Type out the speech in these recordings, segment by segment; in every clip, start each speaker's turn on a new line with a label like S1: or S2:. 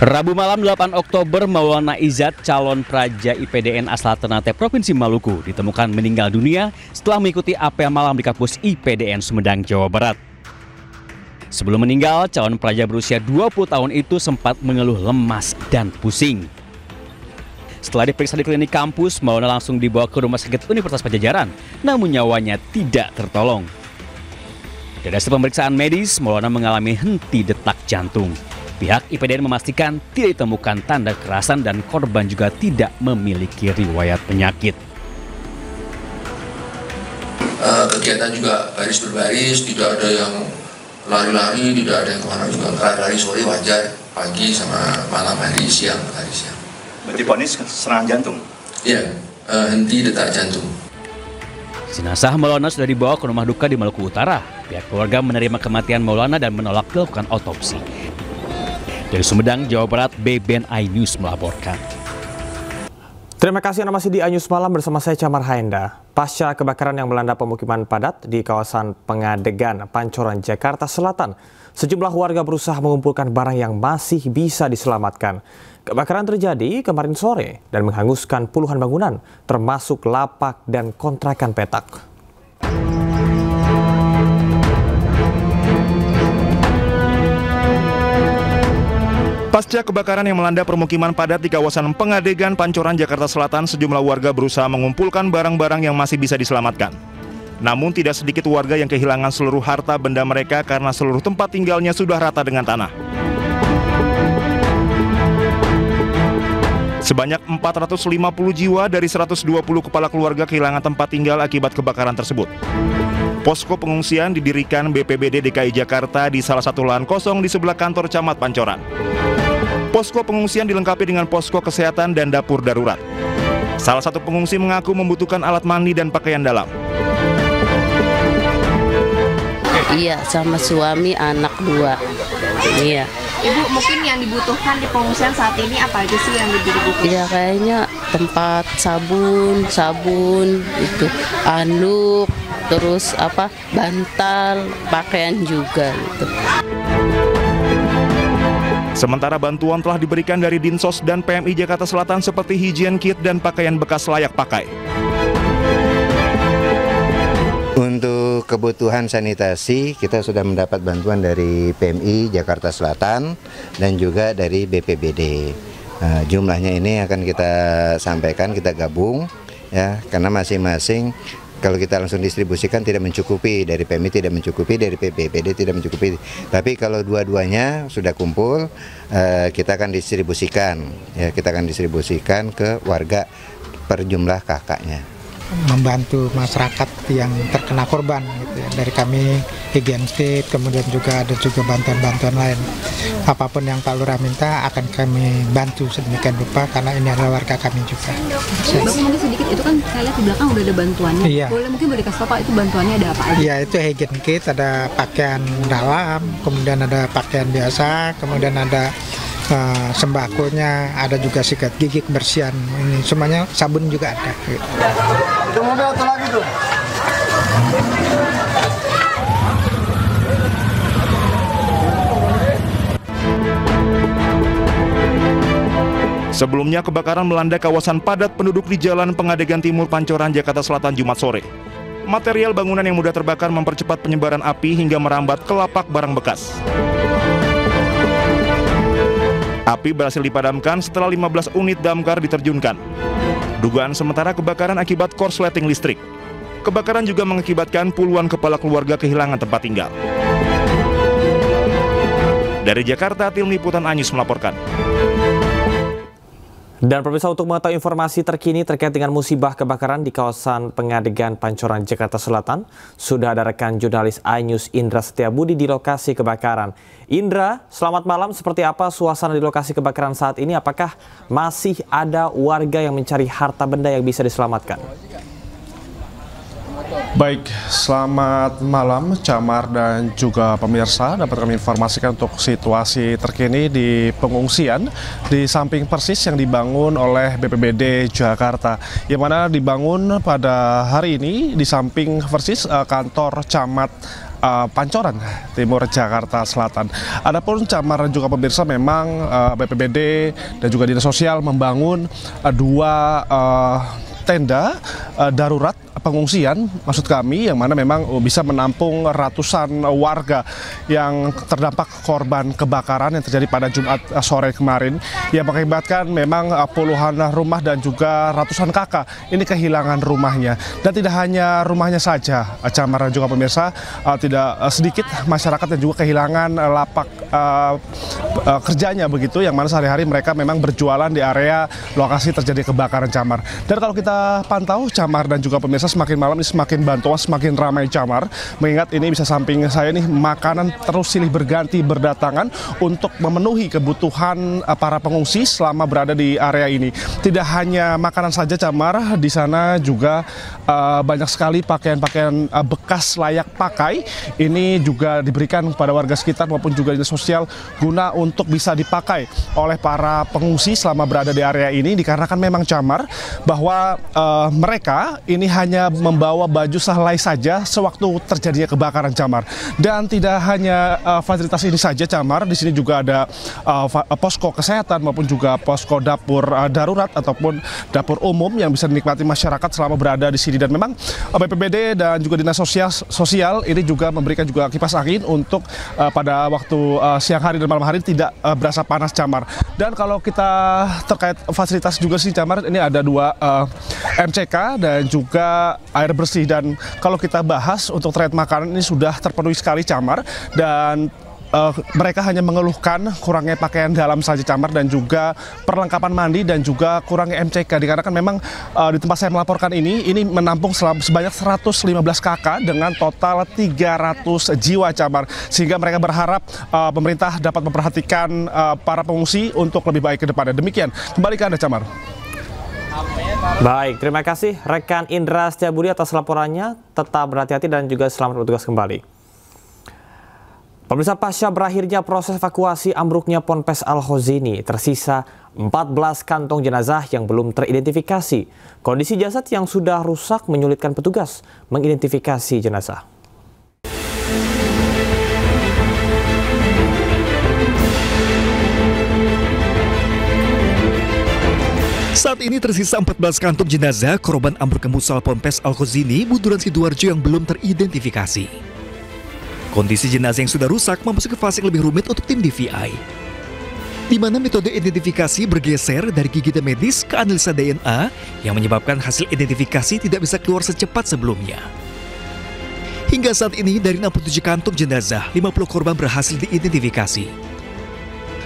S1: Rabu malam 8 Oktober, Maulana Izzat, calon praja IPDN asal Ternate, Provinsi Maluku, ditemukan meninggal dunia setelah mengikuti apel malam di kampus IPDN Sumedang, Jawa Barat. Sebelum meninggal, calon praja berusia 20 tahun itu sempat mengeluh lemas dan pusing. Setelah diperiksa di klinik kampus, Maulana langsung dibawa ke Rumah Sakit Universitas Padjadjaran, namun nyawanya tidak tertolong. Dari hasil pemeriksaan medis, Maulana mengalami henti detak jantung. Pihak IPDN memastikan tidak ditemukan tanda kekerasan dan korban juga tidak memiliki riwayat penyakit.
S2: Kegiatan juga baris berbaris, tidak ada yang lari-lari, tidak ada yang kemana juga. Lari sore wajar, pagi sama malam hari, siang.
S3: Berarti vonis serangan jantung?
S2: Iya, henti detak jantung.
S1: Jenazah Maulana sudah dibawa ke rumah duka di Maluku Utara. Pihak keluarga menerima kematian Maulana dan menolak dilakukan otopsi. Dari Sumedang, Jawa Barat, Beben iNews melaporkan.
S4: Terima kasih Anda masih di iNews Malam bersama saya Camar Haenda. Pasca kebakaran yang melanda pemukiman padat di kawasan Pengadegan, Pancoran, Jakarta Selatan, sejumlah warga berusaha mengumpulkan barang yang masih bisa diselamatkan. Kebakaran terjadi kemarin sore dan menghanguskan puluhan bangunan, termasuk lapak dan kontrakan petak.
S3: Pasca kebakaran yang melanda permukiman padat di kawasan Pengadegan, Pancoran, Jakarta Selatan, sejumlah warga berusaha mengumpulkan barang-barang yang masih bisa diselamatkan. Namun tidak sedikit warga yang kehilangan seluruh harta benda mereka karena seluruh tempat tinggalnya sudah rata dengan tanah. Sebanyak 450 jiwa dari 120 kepala keluarga kehilangan tempat tinggal akibat kebakaran tersebut. Posko pengungsian didirikan BPBD DKI Jakarta di salah satu lahan kosong di sebelah kantor Camat Pancoran. Posko pengungsian dilengkapi dengan posko kesehatan dan dapur darurat. Salah satu pengungsi mengaku membutuhkan alat mandi dan pakaian dalam.
S5: Iya, sama suami, anak 2. Iya.
S6: Ibu, mungkin yang dibutuhkan di pengungsian saat ini apa aja sih yang dibutuhkan?
S5: Iya, kayaknya tempat sabun itu, anduk, terus bantal, pakaian juga gitu.
S3: Sementara bantuan telah diberikan dari Dinsos dan PMI Jakarta Selatan seperti higien kit dan pakaian bekas layak pakai.
S7: Untuk kebutuhan sanitasi, kita sudah mendapat bantuan dari PMI Jakarta Selatan dan juga dari BPBD. Jumlahnya ini akan kita sampaikan, kita gabung, ya, karena masing-masing kalau kita langsung distribusikan tidak mencukupi, dari PMI tidak mencukupi, dari BPBD tidak mencukupi. Tapi kalau dua-duanya sudah kumpul, kita akan distribusikan, ya, kita akan distribusikan ke warga per jumlah kakaknya.
S8: Membantu masyarakat yang terkena korban gitu ya. Dari kami higien kit, kemudian juga ada juga bantuan-bantuan lain. Apapun yang Pak Lurah minta akan kami bantu sedemikian rupa karena ini adalah warga kami juga.
S6: Bapak mungkin sedikit, itu kan saya lihat di belakang udah ada bantuannya. Iya. Boleh mungkin dikasih Pak itu bantuannya ada apa aja?
S8: Iya, itu higien kit, ada pakaian dalam, kemudian ada pakaian biasa, kemudian ada sembakonya, ada juga sikat gigi, kebersihan, ini semuanya, sabun juga ada.
S9: Itu mobil atau lagi tuh?
S3: Sebelumnya kebakaran melanda kawasan padat penduduk di Jalan Pengadegan Timur, Pancoran, Jakarta Selatan, Jumat sore. Material bangunan yang mudah terbakar mempercepat penyebaran api hingga merambat ke lapak barang bekas. Api berhasil dipadamkan setelah 15 unit damkar diterjunkan. Dugaan sementara kebakaran akibat korsleting listrik. Kebakaran juga mengakibatkan puluhan kepala keluarga kehilangan tempat tinggal. Dari Jakarta, tim liputan iNews melaporkan.
S4: Dan pemirsa, untuk mengetahui informasi terkini terkait dengan musibah kebakaran di kawasan Pengadegan, Pancoran, Jakarta Selatan, sudah ada rekan jurnalis iNews Indra Setiabudi di lokasi kebakaran. Indra, selamat malam. Seperti apa suasana di lokasi kebakaran saat ini? Apakah masih ada warga yang mencari harta benda yang bisa diselamatkan?
S10: Baik, selamat malam Camar dan juga pemirsa. Dapat kami informasikan untuk situasi terkini di pengungsian di samping persis yang dibangun oleh BPBD Jakarta, yang mana dibangun pada hari ini di samping persis kantor Camat Pancoran Timur, Jakarta Selatan. Adapun Camar dan juga pemirsa, memang BPBD dan juga Dinas Sosial membangun dua tenda darurat pengungsian, maksud kami, yang mana memang bisa menampung ratusan warga yang terdampak korban kebakaran yang terjadi pada Jumat sore kemarin, yang mengakibatkan memang puluhan rumah dan juga ratusan kakak ini kehilangan rumahnya. Dan tidak hanya rumahnya saja, Camar dan juga pemirsa, tidak sedikit masyarakat yang juga kehilangan lapak kerjanya begitu, yang mana sehari-hari mereka memang berjualan di area lokasi terjadi kebakaran Camar. Dan kalau kita pantau Camar dan juga pemirsa, semakin malam ini semakin bantuan, semakin ramai Camar, mengingat ini bisa samping saya nih, makanan terus silih berganti berdatangan untuk memenuhi kebutuhan para pengungsi selama berada di area ini. Tidak hanya makanan saja Camar, di sana juga banyak sekali pakaian-pakaian bekas layak pakai, ini juga diberikan kepada warga sekitar maupun juga dinas sosial guna untuk bisa dipakai oleh para pengungsi selama berada di area ini, dikarenakan memang Camar bahwa mereka ini hanya membawa baju sehelai saja sewaktu terjadinya kebakaran Camar. Dan tidak hanya fasilitas ini saja Camar, di sini juga ada posko kesehatan maupun juga posko dapur darurat ataupun dapur umum yang bisa dinikmati masyarakat selama berada di sini. Dan memang BPBD dan juga Dinas Sosial ini juga memberikan juga kipas angin untuk pada waktu siang hari dan malam hari tidak berasa panas Camar. Dan kalau kita terkait fasilitas juga sih Camar, ini ada dua MCK dan juga air bersih. Dan kalau kita bahas untuk terkait makanan, ini sudah terpenuhi sekali Camar, dan mereka hanya mengeluhkan kurangnya pakaian dalam saja Camar, dan juga perlengkapan mandi dan juga kurangnya MCK, dikarenakan memang di tempat saya melaporkan ini menampung sebanyak 115 kakak dengan total 300 jiwa Camar, sehingga mereka berharap pemerintah dapat memperhatikan para pengungsi untuk lebih baik ke depannya. Demikian, kembali ke Anda Camar.
S4: Baik, terima kasih rekan Indra Setiabudi atas laporannya. Tetap berhati-hati dan juga selamat bertugas kembali. Pemirsa, pasca berakhirnya proses evakuasi ambruknya Ponpes Al-Khozini, tersisa 14 kantong jenazah yang belum teridentifikasi. Kondisi jasad yang sudah rusak menyulitkan petugas mengidentifikasi jenazah.
S11: Saat ini tersisa 14 kantong jenazah korban ambruknya musola Ponpes Al-Khozini, Buturan Sidoarjo yang belum teridentifikasi. Kondisi jenazah yang sudah rusak memasuki fase yang lebih rumit untuk tim DVI, di mana metode identifikasi bergeser dari gigitan medis ke analisa DNA yang menyebabkan hasil identifikasi tidak bisa keluar secepat sebelumnya. Hingga saat ini dari 67 kantong jenazah, 50 korban berhasil diidentifikasi.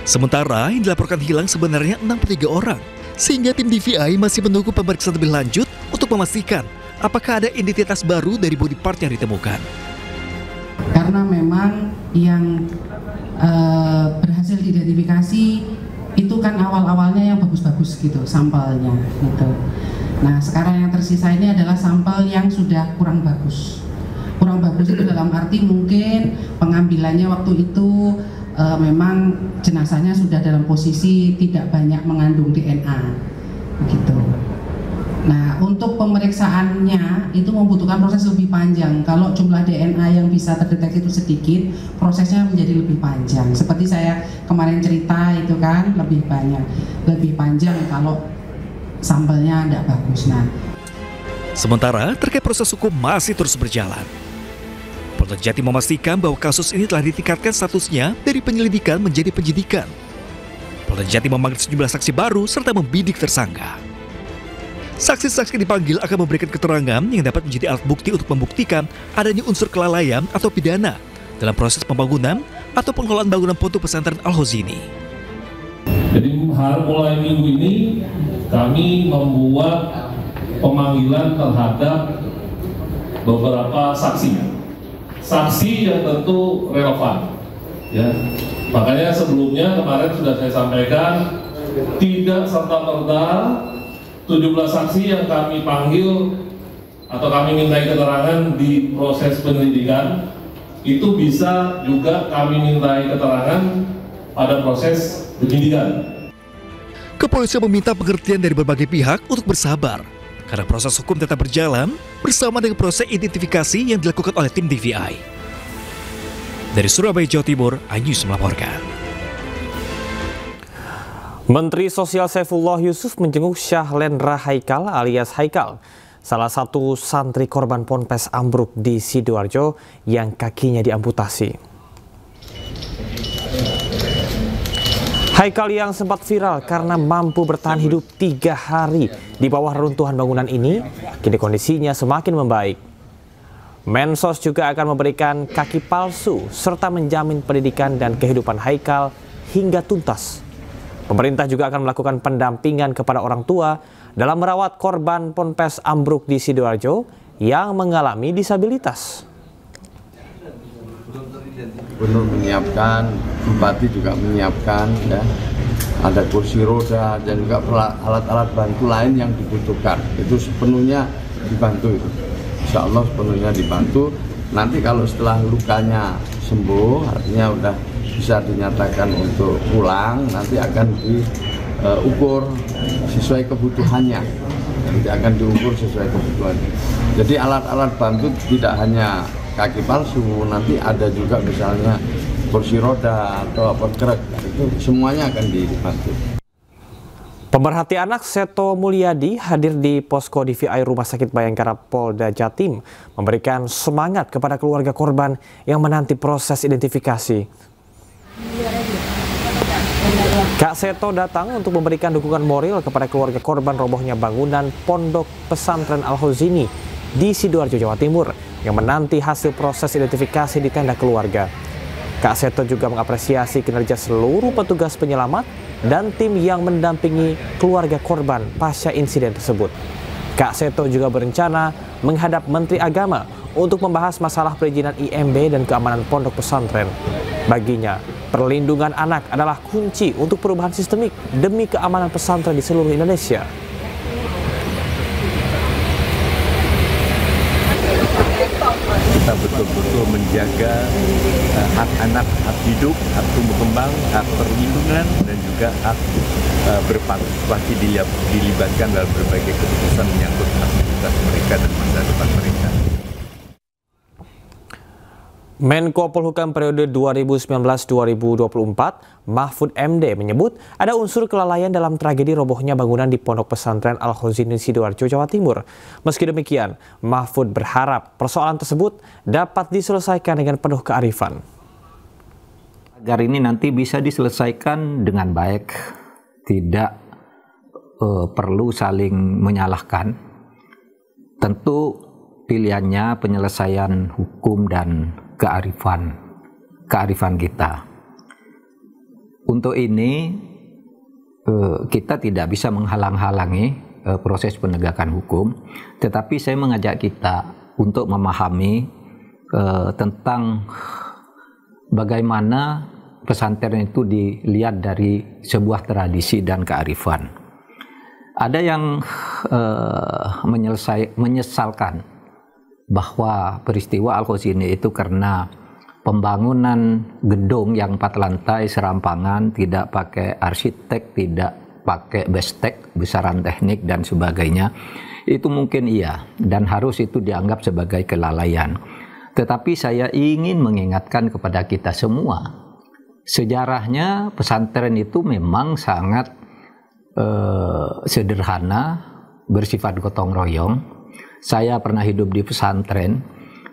S11: Sementara yang dilaporkan hilang sebenarnya 63 orang, sehingga tim DVI masih menunggu pemeriksaan lebih lanjut untuk memastikan apakah ada identitas baru dari body part yang ditemukan.
S12: Karena memang yang berhasil diidentifikasi itu kan awal-awalnya yang bagus-bagus gitu sampelnya gitu. Nah sekarang yang tersisa ini adalah sampel yang sudah kurang bagus. Kurang bagus itu dalam arti mungkin pengambilannya waktu itu memang jenazahnya sudah dalam posisi tidak banyak mengandung DNA gitu. Nah, untuk pemeriksaannya itu membutuhkan proses lebih panjang. Kalau jumlah DNA yang bisa terdeteksi itu sedikit, prosesnya menjadi lebih panjang. Seperti saya kemarin cerita itu kan lebih panjang kalau sampelnya tidak bagus. Nah,
S11: sementara terkait proses hukum masih terus berjalan. Polda Jatim memastikan bahwa kasus ini telah ditingkatkan statusnya dari penyelidikan menjadi penyidikan. Polda Jatim memanggil sejumlah saksi baru serta membidik tersangka. Saksi-saksi dipanggil akan memberikan keterangan yang dapat menjadi alat bukti untuk membuktikan adanya unsur kelalaian atau pidana dalam proses pembangunan atau pengelolaan bangunan pondok pesantren Al-Khozini.
S13: Jadi mulai minggu ini kami membuat pemanggilan terhadap beberapa saksi yang tentu relevan. Ya, makanya sebelumnya kemarin sudah saya sampaikan tidak serta-merta 17 saksi yang kami panggil atau kami mintai keterangan di proses penyelidikan itu bisa juga kami mintai keterangan pada proses penyidikan.
S11: Kepolisian meminta pengertian dari berbagai pihak untuk bersabar karena proses hukum tetap berjalan bersama dengan proses identifikasi yang dilakukan oleh tim DVI. Dari Surabaya, Jawa Timur, iNews melaporkan.
S4: Menteri Sosial Saifullah Yusuf menjenguk Syahlendra Haikal alias Haikal, salah satu santri korban ponpes ambruk di Sidoarjo yang kakinya diamputasi. Haikal yang sempat viral karena mampu bertahan hidup 3 hari di bawah reruntuhan bangunan ini, kini kondisinya semakin membaik. Mensos juga akan memberikan kaki palsu serta menjamin pendidikan dan kehidupan Haikal hingga tuntas. Pemerintah juga akan melakukan pendampingan kepada orang tua dalam merawat korban ponpes ambruk di Sidoarjo yang mengalami disabilitas.
S14: Gubernur menyiapkan, Bupati juga menyiapkan, ya. Ada kursi roda dan juga alat-alat bantu lain yang dibutuhkan. Itu sepenuhnya dibantu itu. Insya Allah sepenuhnya dibantu. Nanti kalau setelah lukanya sembuh, artinya udah bisa dinyatakan untuk pulang, nanti akan diukur sesuai kebutuhannya. Nanti akan diukur sesuai kebutuhannya. Jadi alat-alat bantu tidak hanya kaki palsu, nanti ada juga misalnya kursi roda atau apa krek, itu semuanya akan dibantu.
S4: Pemerhati anak Seto Mulyadi hadir di posko DVI Rumah Sakit Bayangkara Polda Jatim, memberikan semangat kepada keluarga korban yang menanti proses identifikasi. Kak Seto datang untuk memberikan dukungan moral kepada keluarga korban robohnya bangunan Pondok Pesantren Al-Khozini di Sidoarjo, Jawa Timur, yang menanti hasil proses identifikasi di tenda keluarga. Kak Seto juga mengapresiasi kinerja seluruh petugas penyelamat dan tim yang mendampingi keluarga korban pasca insiden tersebut. Kak Seto juga berencana menghadap Menteri Agama untuk membahas masalah perizinan IMB dan keamanan pondok pesantren. Baginya, perlindungan anak adalah kunci untuk perubahan sistemik demi keamanan pesantren di seluruh Indonesia.
S15: Kita betul-betul menjaga hak anak, hak hidup, hak tumbuh kembang, hak perlindungan, dan juga hak berpartisipasi dilibatkan dalam berbagai keputusan menyangkut aktivitas mereka dan masa depan mereka.
S4: Menko Polhukam periode 2019-2024, Mahfud MD menyebut ada unsur kelalaian dalam tragedi robohnya bangunan di Pondok Pesantren Al-Khozini Sidoarjo, Jawa Timur. Meski demikian, Mahfud berharap persoalan tersebut dapat diselesaikan dengan penuh kearifan.
S16: Agar ini nanti bisa diselesaikan dengan baik, tidak perlu saling menyalahkan. Tentu pilihannya penyelesaian hukum dan kearifan kita. Untuk ini kita tidak bisa menghalang-halangi proses penegakan hukum, tetapi saya mengajak kita untuk memahami tentang bagaimana pesantren itu dilihat dari sebuah tradisi dan kearifan. Ada yang menyesalkan bahwa peristiwa Al-Khozini itu karena pembangunan gedung yang 4 lantai serampangan, tidak pakai arsitek, tidak pakai bestek, besaran teknik dan sebagainya, itu mungkin iya dan harus itu dianggap sebagai kelalaian. Tetapi saya ingin mengingatkan kepada kita semua, sejarahnya pesantren itu memang sangat sederhana, bersifat gotong royong. Saya pernah hidup di pesantren,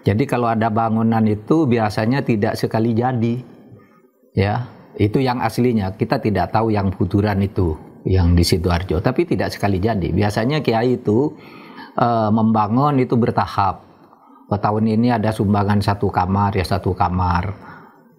S16: jadi kalau ada bangunan itu biasanya tidak sekali jadi, ya itu yang aslinya. Kita tidak tahu yang buduran itu, yang di Sidoarjo, tapi tidak sekali jadi. Biasanya kiai itu membangun itu bertahap. Tahun ini ada sumbangan 1 kamar, ya 1 kamar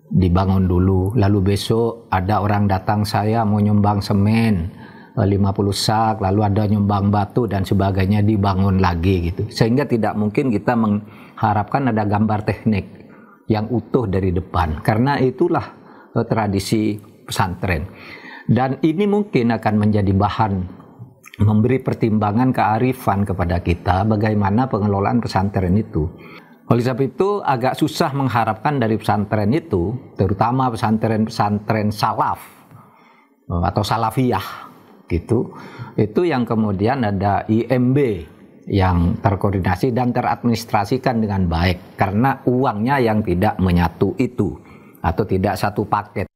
S16: dibangun dulu. Lalu besok ada orang datang, saya mau nyumbang semen 50 sak, lalu ada nyumbang batu dan sebagainya, dibangun lagi gitu. Sehingga tidak mungkin kita mengharapkan ada gambar teknik yang utuh dari depan, karena itulah tradisi pesantren. Dan ini mungkin akan menjadi bahan memberi pertimbangan kearifan kepada kita bagaimana pengelolaan pesantren itu. Oleh sebab itu agak susah mengharapkan dari pesantren itu, terutama pesantren-pesantren salaf atau salafiyah gitu, itu yang kemudian ada IMB yang terkoordinasi dan teradministrasikan dengan baik, karena uangnya yang tidak menyatu itu. atau tidak satu paket.